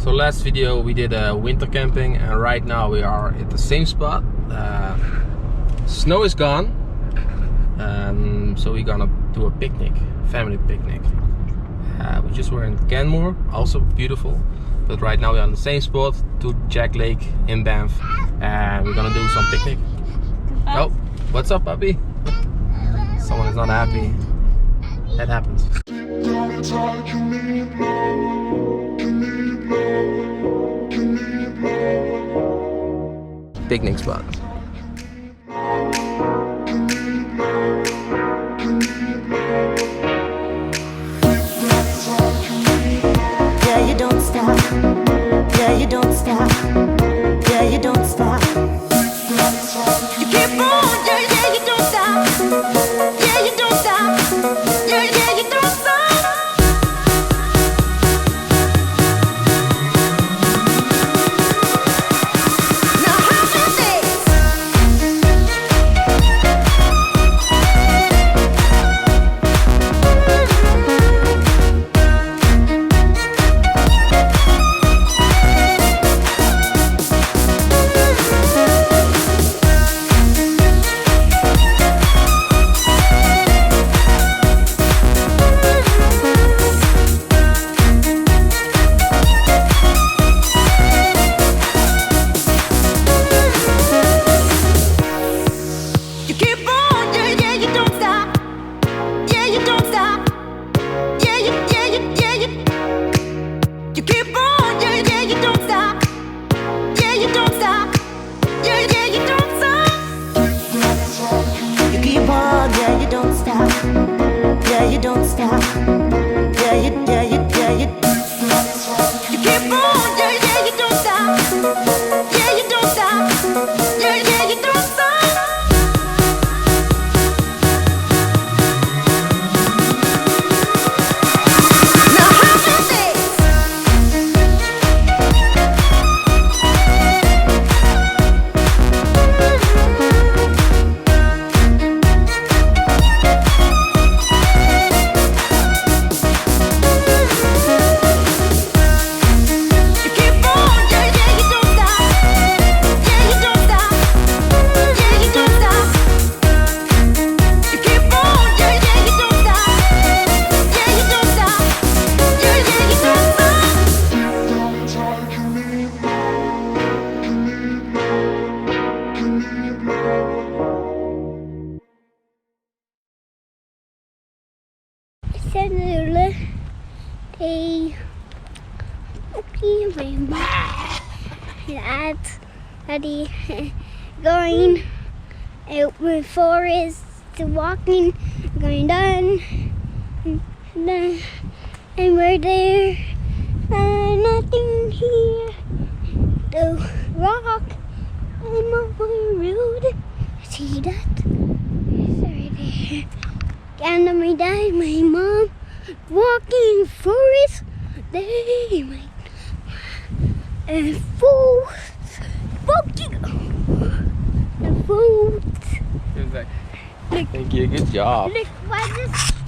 So last video we did winter camping, and right now we are at the same spot. Snow is gone, so we're gonna do a picnic, family picnic. We just were in Canmore, also beautiful, but right now we're on the same spot, to Jack Lake in Banff, and we're gonna do some picnic. Oh, what's up, puppy? Someone is not happy. That happens. Picnic spot. Yeah, you don't stop. Yeah, you don't stop. Yeah, you don't stop. You keep on. Yeah, yeah, you don't stop. Yeah, you don't stop. Yeah, yeah, you don't stop. Yeah, you don't stop. Yeah, you keep on. Yeah, yeah, you don't stop. Yeah, you don't stop. Yeah, yeah, you don't stop. Now how about this? Senere they Daddy going out with forest walking, going down, and we're there. Nothing here. The rock and my road. See that? It's right there. And my dad, my mom, walking forest. They and food, and food. Thank you. Good job. Look, why this?